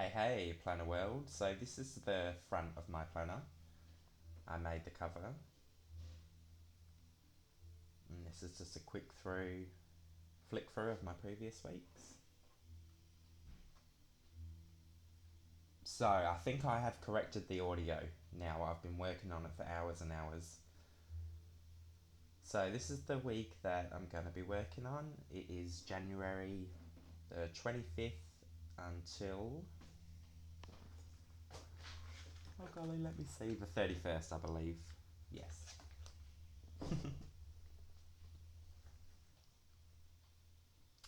Hey, Planner World. So this is the front of my planner. I made the cover. And this is just a flick through of my previous weeks. So I think I have corrected the audio now. I've been working on it for hours and hours. So this is the week that I'm going to be working on. It is January the 25th until, oh golly, let me see, the 31st, I believe. Yes.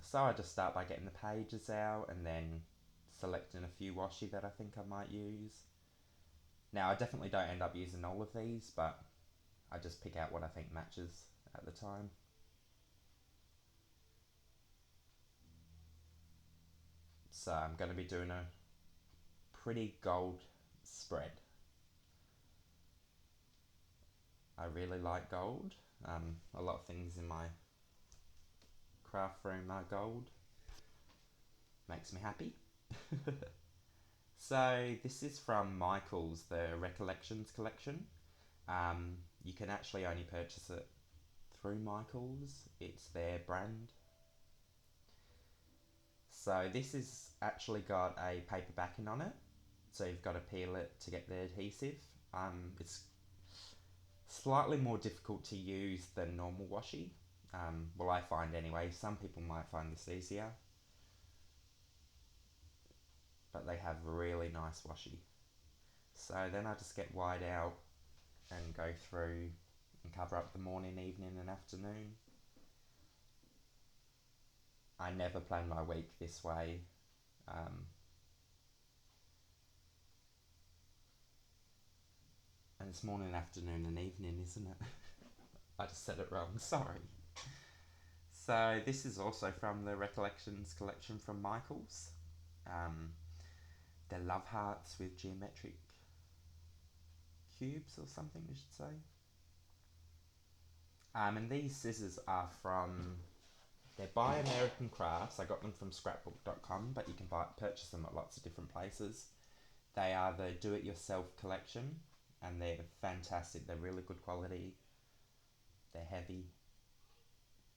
So I just start by getting the pages out and then selecting a few washi that I think I might use. Now I definitely don't end up using all of these, but I just pick out what I think matches at the time. So I'm going to be doing a pretty gold spread. I really like gold. A lot of things in my craft room are gold. Makes me happy. So this is from Michaels, the Recollections collection. You can actually only purchase it through Michaels. It's their brand. So this has actually got a paper backing on it. So you've got to peel it to get the adhesive. It's slightly more difficult to use than normal washi. Well, I find anyway. Some people might find this easier, but they have really nice washi. So then I just get wide out and go through and cover up the morning, evening, and afternoon. I never plan my week this way. Um, and it's morning, afternoon, and evening, isn't it? I just said it wrong, sorry. So this is also from the Recollections collection from Michaels. Um, they're love hearts with geometric cubes or something, we should say. And these scissors are from, they're by American Crafts. I got them from scrapbook.com, but you can purchase them at lots of different places. They are the do-it-yourself collection, and they're fantastic. They're really good quality. They're heavy,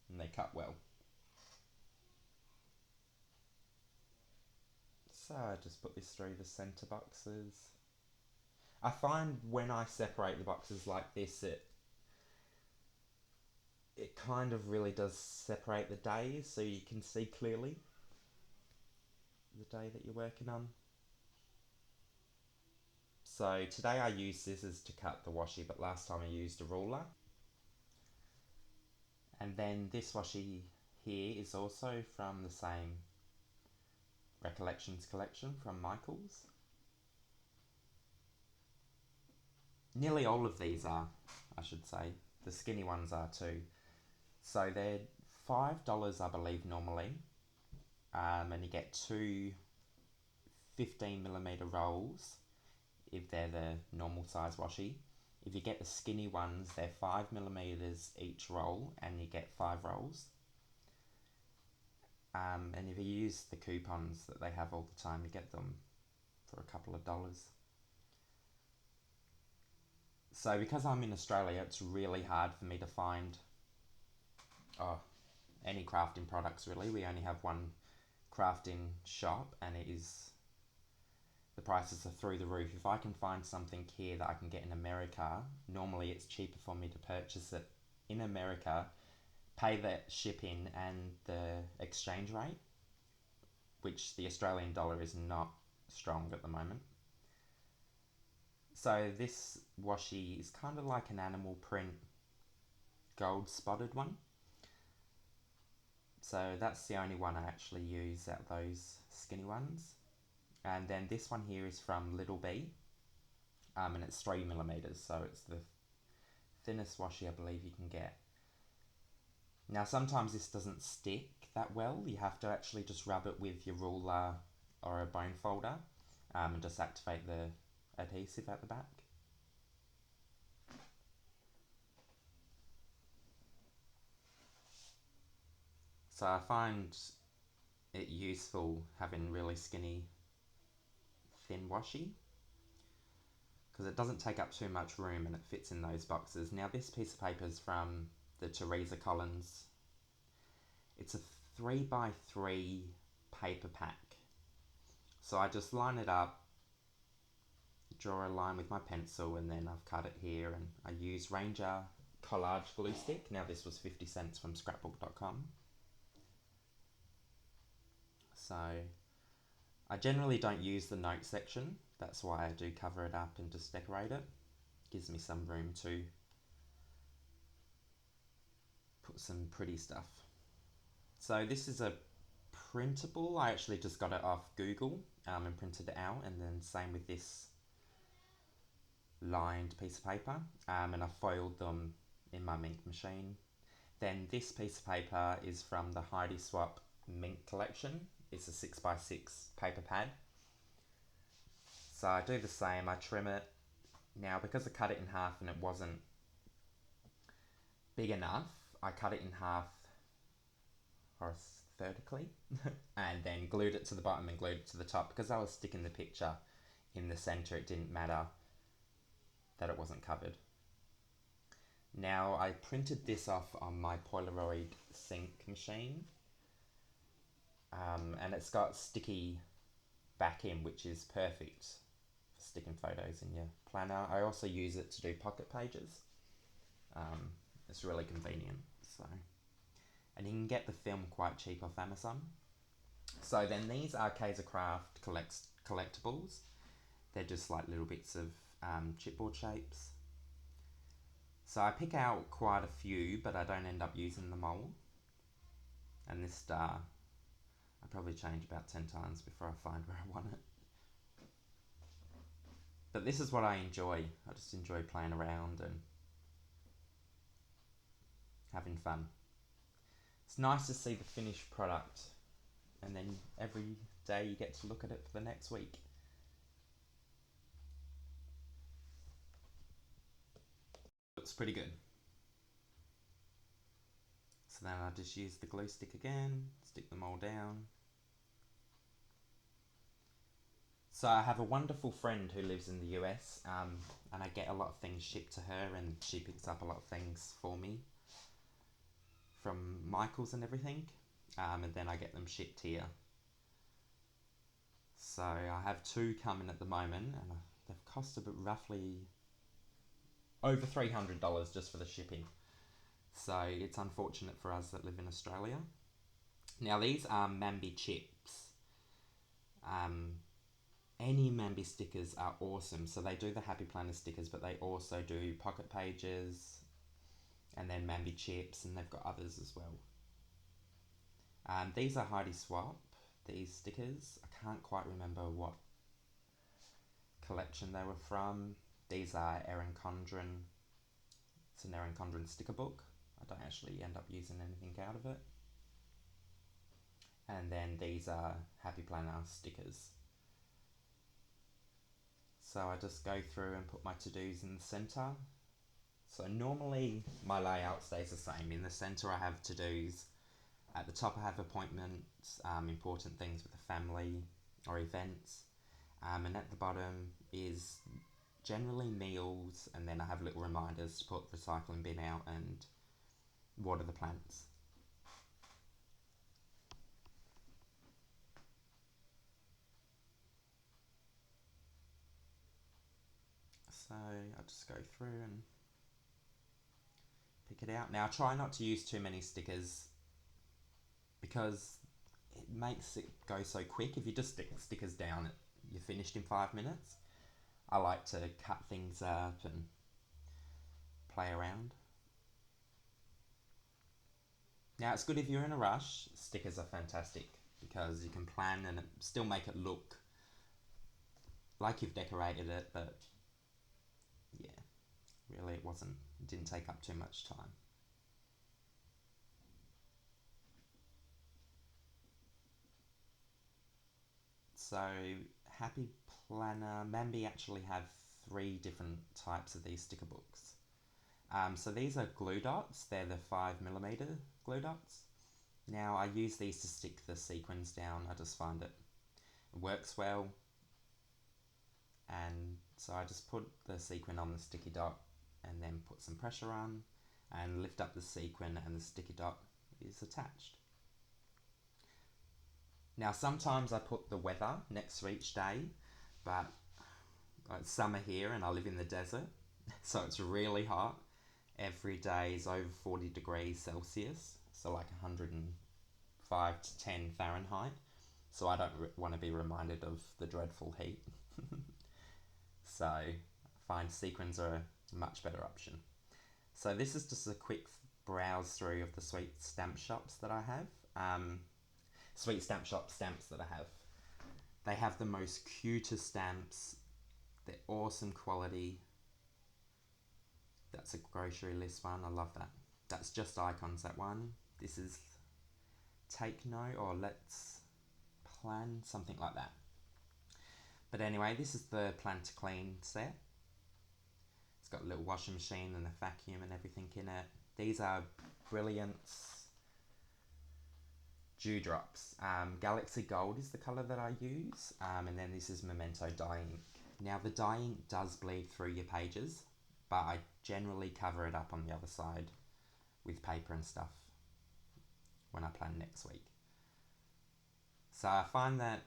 and they cut well. So I just put this through the center boxes. I find when I separate the boxes like this, it kind of really does separate the days, so you can see clearly the day that you're working on. So today I used scissors to cut the washi, but last time I used a ruler. And then this washi here is also from the same Recollections collection from Michaels. Nearly all of these are, I should say. The skinny ones are too. So they're $5, I believe, normally. And you get two 15mm rolls if they're the normal size washi. If you get the skinny ones, they're 5mm each roll, and you get 5 rolls. And if you use the coupons that they have all the time, you get them for a couple of dollars. So because I'm in Australia, it's really hard for me to find any crafting products really. We only have one crafting shop, and the prices are through the roof. If I can find something here that I can get in America, normally it's cheaper for me to purchase it in America, pay the shipping and the exchange rate, which the Australian dollar is not strong at the moment. So this washi is kind of like an animal print gold spotted one. So that's the only one I actually use out of those skinny ones. And then this one here is from Little Bee, and it's 3mm, so it's the thinnest washi I believe you can get. Now sometimes this doesn't stick that well. You have to actually just rub it with your ruler or a bone folder, and just activate the adhesive at the back. So I find it useful having really skinny thin washi because it doesn't take up too much room and it fits in those boxes. Now this piece of paper is from the Teresa Collins. It's a 3x3 paper pack. So I just line it up, draw a line with my pencil, and then I've cut it here, and I use Ranger collage glue stick. Now this was 50 cents from scrapbook.com. So I generally don't use the note section. That's why I do cover it up and just decorate it. Gives me some room to put some pretty stuff. So this is a printable. I actually just got it off Google and printed it out, and then same with this lined piece of paper, and I foiled them in my Mink machine. Then this piece of paper is from the Heidi Swap Mink collection. It's a 6x6 paper pad. So I do the same, I trim it. Now because I cut it in half and it wasn't big enough, I cut it in half vertically and then glued it to the bottom and glued it to the top. Because I was sticking the picture in the center, it didn't matter that it wasn't covered. Now I printed this off on my Polaroid Sync machine, and it's got sticky backing, which is perfect for sticking photos in your planner. I also use it to do pocket pages. It's really convenient. So, and you can get the film quite cheap off Amazon. So then these are Kaiser Craft collectibles. They're just like little bits of chipboard shapes. So I pick out quite a few, but I don't end up using them all. And this star, I probably change about 10 times before I find where I want it. But this is what I enjoy. I just enjoy playing around and having fun. It's nice to see the finished product, and then every day you get to look at it for the next week. Looks pretty good. So then I just use the glue stick again, stick them all down. So I have a wonderful friend who lives in the US, and I get a lot of things shipped to her, and she picks up a lot of things for me from Michaels and everything, and then I get them shipped here. So I have two coming at the moment, and they've cost roughly over $300 just for the shipping. So it's unfortunate for us that live in Australia. Now these are Mambi chips. Any Mambi stickers are awesome. So they do the Happy Planner stickers, but they also do pocket pages, and then Mambi chips, and they've got others as well. These are Heidi Swap, these stickers. I can't quite remember what collection they were from. These are Erin Condren. It's an Erin Condren sticker book. I don't actually end up using anything out of it. And then these are Happy Planner stickers. So I just go through and put my to-dos in the center. So normally my layout stays the same. In the center I have to-dos. At the top I have appointments, important things with the family or events. And at the bottom is generally meals, and then I have little reminders to put recycling bin out and water the plants. So I'll just go through and pick it out. Now I try not to use too many stickers because it makes it go so quick. If you just stick stickers down, you're finished in 5 minutes. I like to cut things up and play around. Now it's good if you're in a rush. Stickers are fantastic because you can plan and still make it look like you've decorated it, but yeah, really it didn't take up too much time. So Happy Planner, Mambi actually have 3 different types of these sticker books. So these are glue dots. They're the 5mm glue dots. Now I use these to stick the sequins down. I just find it works well. And so I just put the sequin on the sticky dot and then put some pressure on and lift up the sequin, and the sticky dot is attached. Now sometimes I put the weather next to each day, but it's summer here and I live in the desert, so it's really hot. Every day is over 40 degrees Celsius, so like 105 to 10 Fahrenheit. So I don't want to be reminded of the dreadful heat. So I find sequins are a much better option. So this is just a quick browse through of the Sweet Stamp shops that I have. Sweet Stamp shop stamps that I have. They have the most cutest stamps. They're awesome quality. That's a grocery list one. I love that. That's just icons, that one. This is Take Note or Let's Plan, something like that. But anyway, this is the Plan to Clean set. It's got a little washing machine and a vacuum and everything in it. These are Brilliance Dewdrops. Galaxy Gold is the colour that I use. And then this is Memento dye ink. Now the dye ink does bleed through your pages, but I generally cover it up on the other side with paper and stuff when I plan next week. So I find that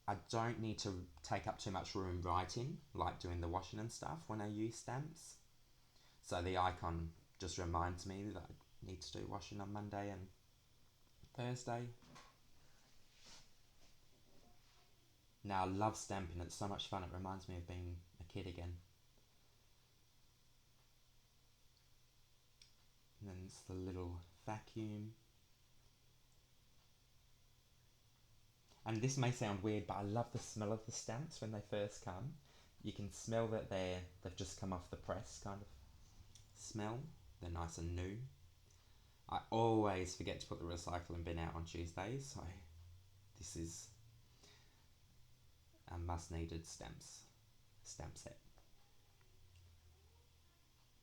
I don't need to take up too much room writing, like doing the washing and stuff when I use stamps. So the icon just reminds me that I need to do washing on Monday and Thursday. Now I love stamping, it's so much fun, it reminds me of being a kid again. And then it's the little vacuum. And this may sound weird, but I love the smell of the stamps when they first come. You can smell that they've just come off the press kind of smell. They're nice and new. I always forget to put the recycling bin out on Tuesdays, so this is a must-needed stamp set.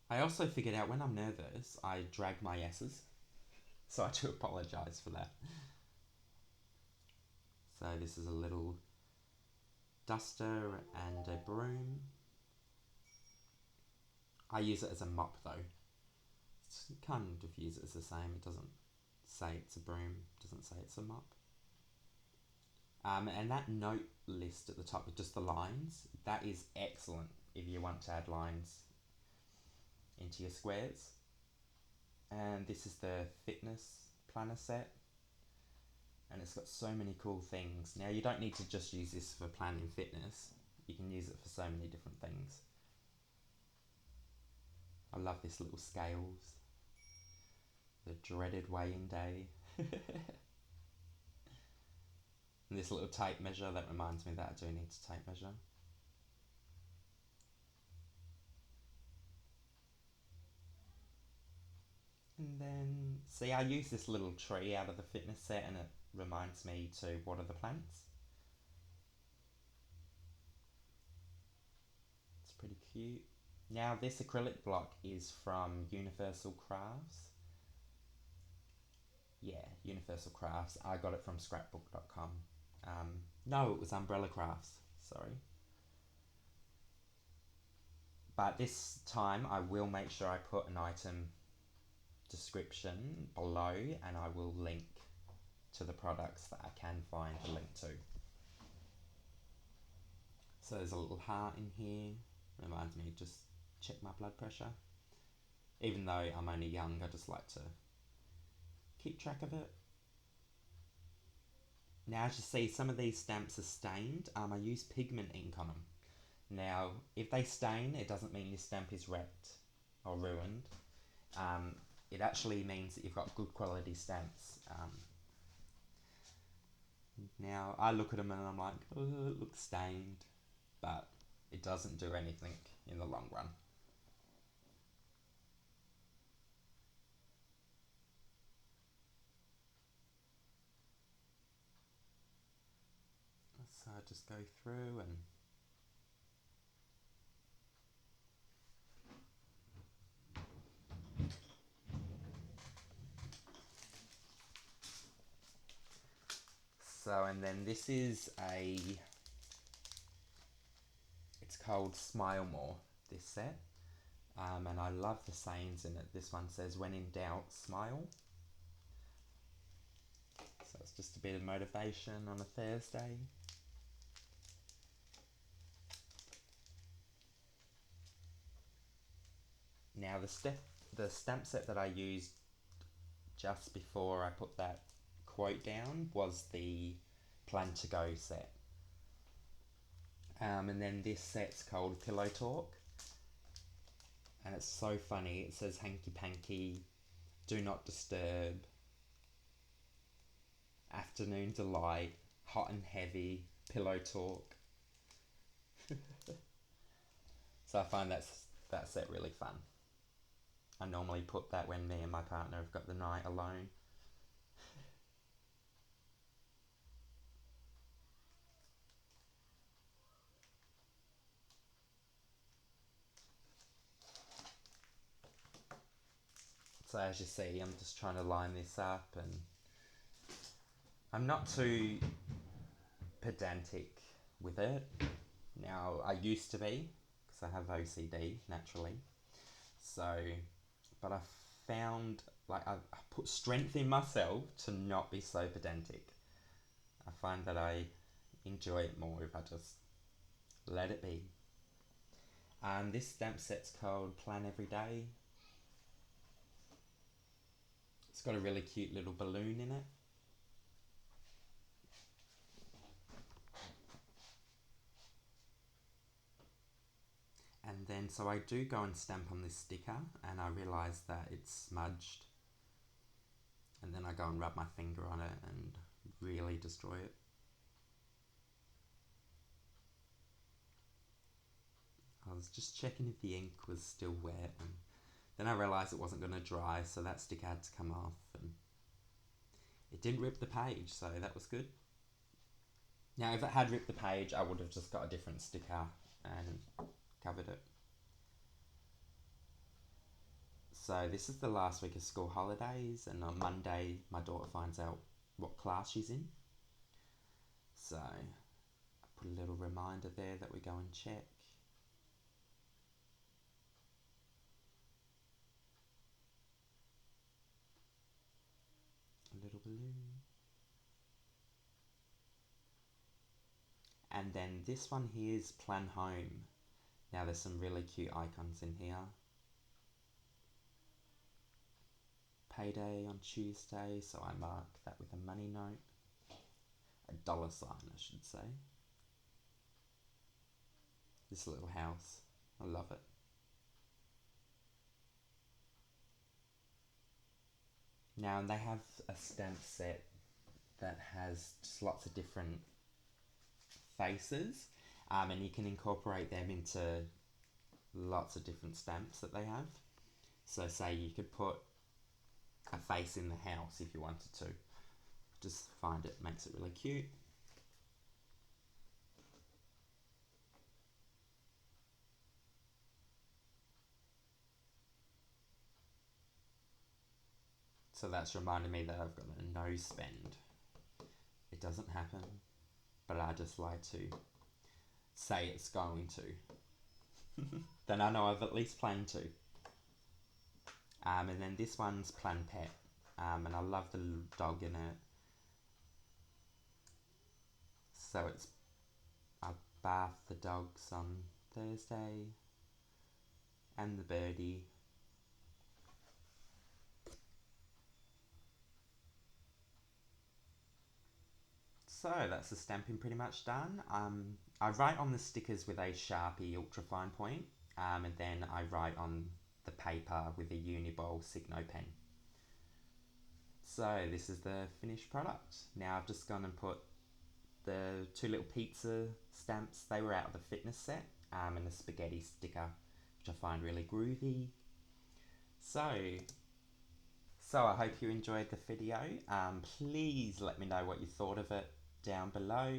I also figured out when I'm nervous, I drag my S's, so I do apologise for that. So this is a little duster and a broom. I use it as a mop though. It's kind of use it as the same. It doesn't say it's a broom, doesn't say it's a mop. And that note list at the top with just the lines, that is excellent if you want to add lines into your squares. And this is the fitness planner set, and it's got so many cool things. Now you don't need to just use this for planning fitness, you can use it for so many different things. I love this little scales, the dreaded weighing day. And this little tape measure, that reminds me that I do need to tape measure. And then, see, I use this little tree out of the fitness set and it reminds me to water the plants. It's pretty cute. Now this acrylic block is from Universal Crafts. Yeah, Universal Crafts. I got it from scrapbook.com. No, it was Umbrella Crafts, sorry. But this time I will make sure I put an item description below, and I will link to the products that I can find a link to. So there's a little heart in here, reminds me to just check my blood pressure. Even though I'm only young, I just like to keep track of it. Now as you see, some of these stamps are stained. I use pigment ink on them. Now if they stain, it doesn't mean your stamp is wrecked or ruined. It actually means that you've got good quality stamps. Now I look at them and I'm like, oh, it looks stained, but it doesn't do anything in the long run. So I just go through and and then this is a It's called Smile More, this set. And I love the sayings in it. This one says, when in doubt, smile. So it's just a bit of motivation on a Thursday. Now the stamp set that I used just before I put that quote down was the Plan to Go set. And then this set's called Pillow Talk. And it's so funny. It says hanky panky, do not disturb, afternoon delight, hot and heavy, pillow talk. So I find that set really fun. I normally put that when me and my partner have got the night alone. So as you see, I'm just trying to line this up, and I'm not too pedantic with it. Now, I used to be, because I have OCD naturally. So, but I found, like, I put strength in myself to not be so pedantic. I find that I enjoy it more if I just let it be. This stamp set's called Plan Every Day. It's got a really cute little balloon in it. And then, so I do go and stamp on this sticker, and I realise that it's smudged. And then I go and rub my finger on it and really destroy it. I was just checking if the ink was still wet, and then I realised it wasn't going to dry, so that sticker had to come off, and it didn't rip the page, so that was good. Now, if it had ripped the page, I would have just got a different sticker and covered it. So this is the last week of school holidays, and on Monday my daughter finds out what class she's in. So I put a little reminder there that we go and check. A little balloon. And then this one here is Plan Home. Now there's some really cute icons in here. Payday on Tuesday, so I mark that with a money note. A dollar sign, I should say. This little house, I love it. Now they have a stamp set that has just lots of different faces, and you can incorporate them into lots of different stamps that they have. So say you could put a face in the house if you wanted to. Just find it makes it really cute. So that's reminded me that I've got a no spend. It doesn't happen, but I just like to say it's going to. Then I know I've at least planned to. And then this one's Plan Pet. And I love the little dog in it. So it's, I bath the dogs on Thursday, and the birdie. So that's the stamping pretty much done. I write on the stickers with a Sharpie ultrafine point, and then I write on the paper with a Uniball Signo pen. So this is the finished product. Now I've just gone and put the two little pizza stamps. They were out of the fitness set, and a spaghetti sticker, which I find really groovy. So I hope you enjoyed the video. Please let me know what you thought of it down below.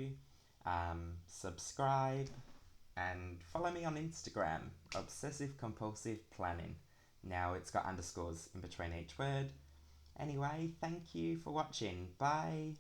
Subscribe and follow me on Instagram, Obsessive Compulsive Planning. Now it's got underscores in between each word. Anyway, thank you for watching. Bye.